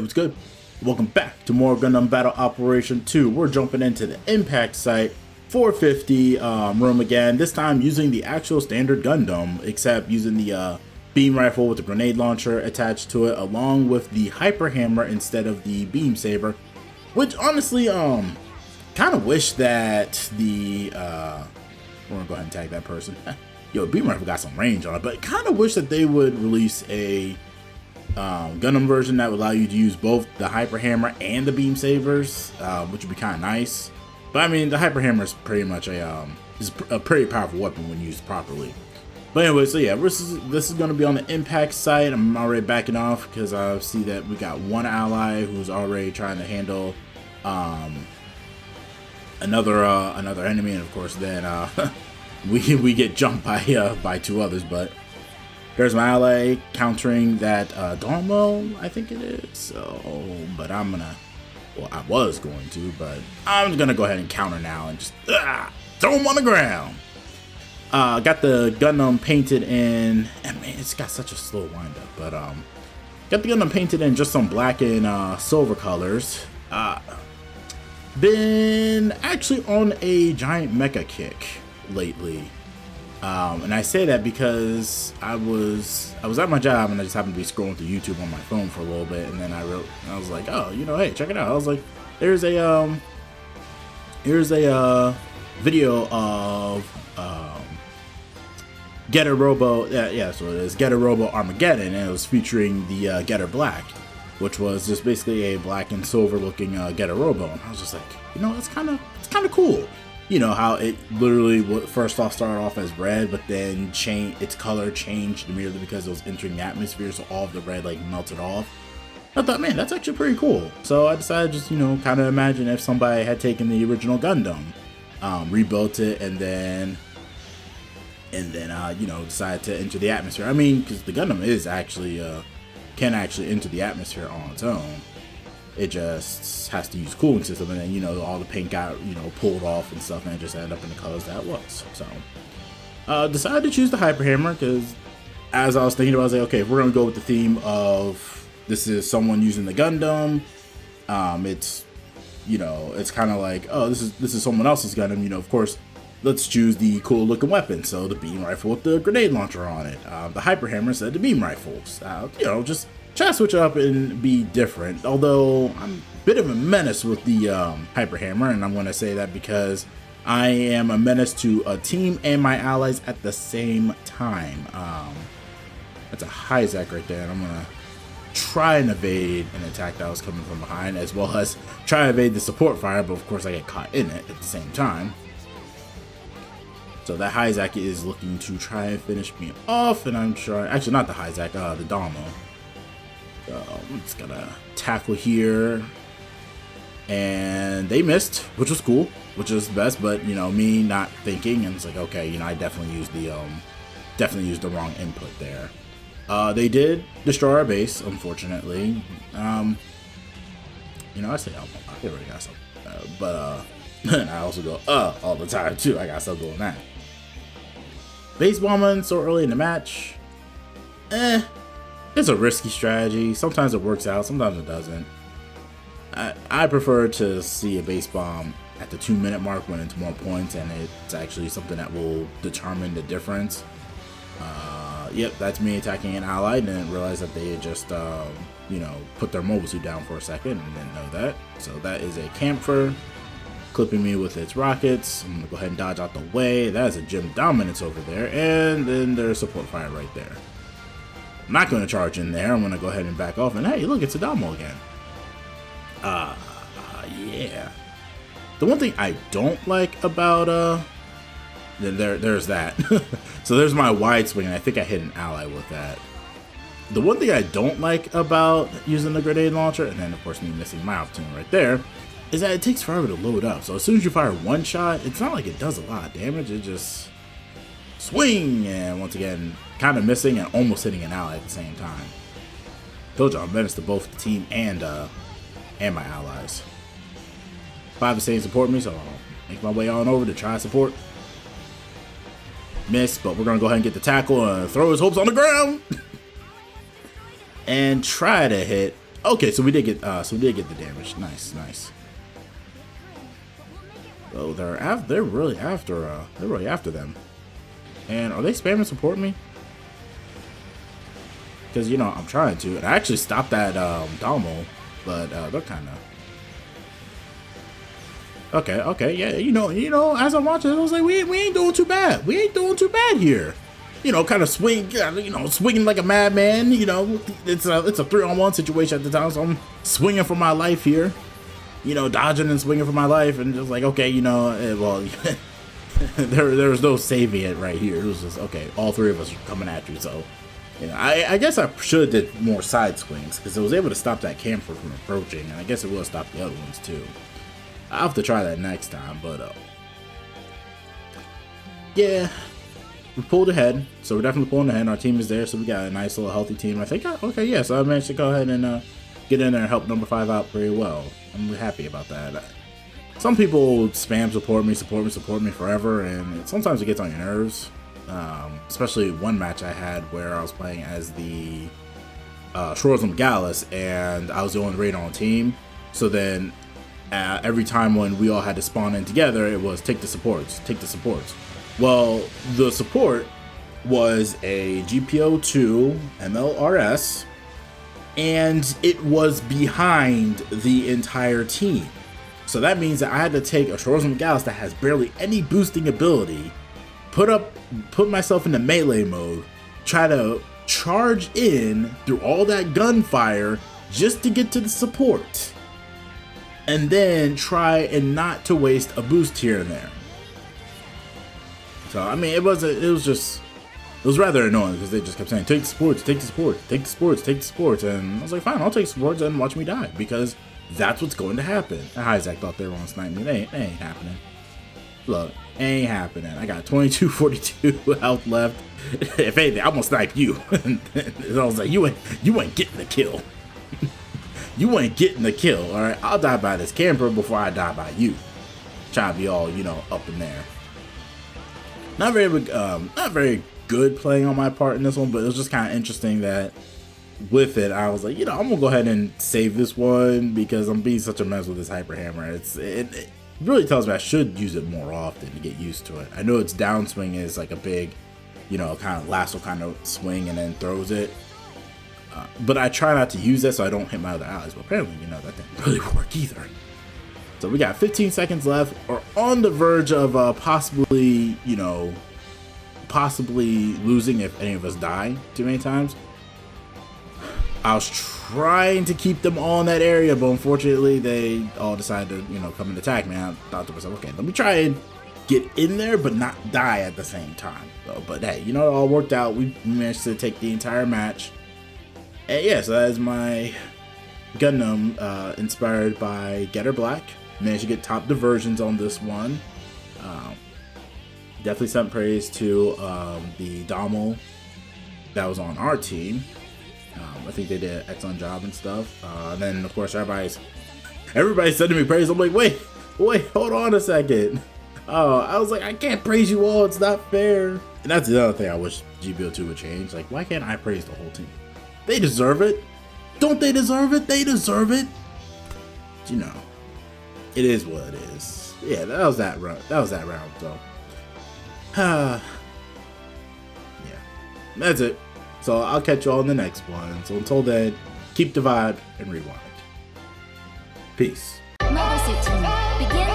Hey, what's good? Welcome back to more Gundam Battle Operation 2. We're jumping into the impact site 450 room again, this time using the actual standard Gundam, except using the beam rifle with the grenade launcher attached to it, along with the hyper hammer instead of the beam saber, which honestly, kind of wish that the, we're gonna go ahead and tag that person. Yo, beam rifle got some range on it, but kind of wish that they would release a Gundam version that would allow you to use both the hyper hammer and the beam sabers, which would be kind of nice. But I mean, the hyper hammer is pretty much a pretty powerful weapon when used properly. But anyway, so yeah, this is going to be on the impact site. I'm already backing off because I see that we got one ally who's already trying to handle another enemy, and of course then we get jumped by two others. But there's my ally countering that Dormo, I think it is. So, but I'm gonna, well, I was going to, but I'm gonna go ahead and counter now and just throw him on the ground. Got the Gundam painted in, and man, it's got such a slow windup. But got the Gundam painted in just some black and silver colors. Been actually on a giant mecha kick lately. And I say that because I was at my job and I just happened to be scrolling through YouTube on my phone for a little bit, and then I was like, oh, you know, hey, check it out. I was like, here's a video of Getter Robo, yeah, so it is Getter Robo Armageddon, and it was featuring the Getter Black, which was just basically a black and silver looking Getter Robo, and I was just like, you know, it's kind of cool. You know how it literally first off started off as red, but then its color changed immediately because it was entering the atmosphere, so all of the red like melted off. I thought, man, that's actually pretty cool. So I decided just, you know, kind of imagine if somebody had taken the original Gundam, rebuilt it, and then you know, decided to enter the atmosphere. I mean, because the Gundam is actually can actually enter the atmosphere on its own. It just has to use cooling system, and then, you know, all the paint got, you know, pulled off and stuff, and it just ended up in the colors that it was. So decided to choose the hyper hammer because as I was thinking about it, I was like, okay, if we're gonna go with the theme of this is someone using the Gundam, it's, you know, it's kind of like, oh, this is someone else's Gundam, you know, of course, let's choose the cool looking weapon. So the beam rifle with the grenade launcher on it, the hyper hammer instead of the beam rifles, you know, just try to switch it up and be different. Although I'm a bit of a menace with the hyper hammer, and I'm going to say that because I am a menace to a team and my allies at the same time. That's a high Zack right there, and I'm going to try and evade an attack that was coming from behind, as well as try to evade the support fire, but of course I get caught in it at the same time. So that high Zack is looking to try and finish me off, and I'm trying, actually not the high Zack, the Dormo. I'm just gonna tackle here, and they missed, which was cool, which is the best. But you know, me not thinking, and it's like, okay, you know, I definitely used the wrong input there. They did destroy our base, unfortunately. You know, I say I already got some, but and I also go all the time too. I got stuff doing that. Base bombing so early in the match, it's a risky strategy. Sometimes it works out, sometimes it doesn't. I prefer to see a base bomb at the 2-minute mark when it's more points and it's actually something that will determine the difference. Yep, that's me attacking an ally. Didn't realize that they had just, you know, put their mobile suit down for a second and didn't know that. So that is a camphor clipping me with its rockets. I'm gonna go ahead and dodge out the way. That is a gym dominance over there, and then there's support fire right there. I'm not going to charge in there. I'm going to go ahead and back off. And hey, look, it's a Dormo again. Yeah. The one thing I don't like about, there's that. So there's my wide swing, and I think I hit an ally with that. The one thing I don't like about using the grenade launcher, and then of course me missing my opportunity right there, is that it takes forever to load up. So as soon as you fire one shot, it's not like it does a lot of damage. It just swing, and once again, kind of missing and almost hitting an ally at the same time. Told you I'm menace to both the team and my allies. 5 is saying support me, so I'll make my way on over to try support. Miss, but we're gonna go ahead and get the tackle and throw his hopes on the ground and try to hit Okay, so we did get the damage. Nice, nice. Oh, they're really after them. And are they spamming support me? Because, you know, I'm trying to. And I actually stopped that Dalmo, but they're kind of... Okay, yeah, you know, as I'm watching, I was like, we ain't doing too bad. We ain't doing too bad here. You know, kind of swinging like a madman. You know, it's a 3-on-1 situation at the time, so I'm swinging for my life here. You know, dodging and swinging for my life, and just like, okay, you know, well, there was no saving it right here. It was just, okay, all three of us are coming at you, so... You know, I guess I should have did more side swings, because it was able to stop that camper from approaching, and I guess it will stop the other ones too. I'll have to try that next time, but yeah, we pulled ahead, so we're definitely pulling ahead. Our team is there, so we got a nice little healthy team. I think, okay, yeah, so I managed to go ahead and get in there and help number 5 out pretty well. I'm really happy about that. Some people spam support me forever, and sometimes it gets on your nerves. Especially one match I had where I was playing as the Shorazum Gallus, and I was the only radar on team. So then every time when we all had to spawn in together, it was take the supports. Well, the support was a GPO2 MLRS, and it was behind the entire team. So that means that I had to take a Shorazum Gallus that has barely any boosting ability, put myself into melee mode, try to charge in through all that gunfire just to get to the support, and then try and not to waste a boost here and there. So I mean, it was rather annoying because they just kept saying take the supports, and I was like, fine, I'll take supports and watch me die, because that's what's going to happen. Isaac thought they were gonna snipe me. They ain't happening. Look, ain't happening. I got 2242 health left. If anything, I'm gonna snipe you. And I was like, you ain't getting the kill. You ain't getting the kill. All right, I'll die by this camper before I die by you. Trying to be all, you know, up in there. Not very good playing on my part in this one, but it was just kind of interesting that with it, I was like, you know, I'm gonna go ahead and save this one because I'm being such a mess with this hyper hammer. It really tells me I should use it more often to get used to it. I know its downswing is like a big, you know, kind of lasso kind of swing and then throws it. But I try not to use that so I don't hit my other allies. But apparently, you know, that didn't really work either. So we got 15 seconds left. We're on the verge of possibly losing if any of us die too many times. I was trying to keep them all in that area, but unfortunately they all decided to, you know, come and attack me. I thought to myself, okay, let me try and get in there but not die at the same time. So, but hey, you know, it all worked out. We managed to take the entire match. And yeah, so that is my Gundam inspired by Getter Black. Managed to get top diversions on this one. Definitely sent praise to the Domo that was on our team. I think they did an excellent job and stuff. And then of course everybody's sending me praise. I'm like, wait, hold on a second. I was like, I can't praise you all. It's not fair. And that's the other thing I wish GBO2 would change. Like, why can't I praise the whole team? They deserve it. Don't they deserve it? They deserve it. But, you know, it is what it is. Yeah, that was that round. So, yeah, that's it. So I'll catch you all in the next one. So until then, keep the vibe and rewind. Peace. Mobile Suit Team, begin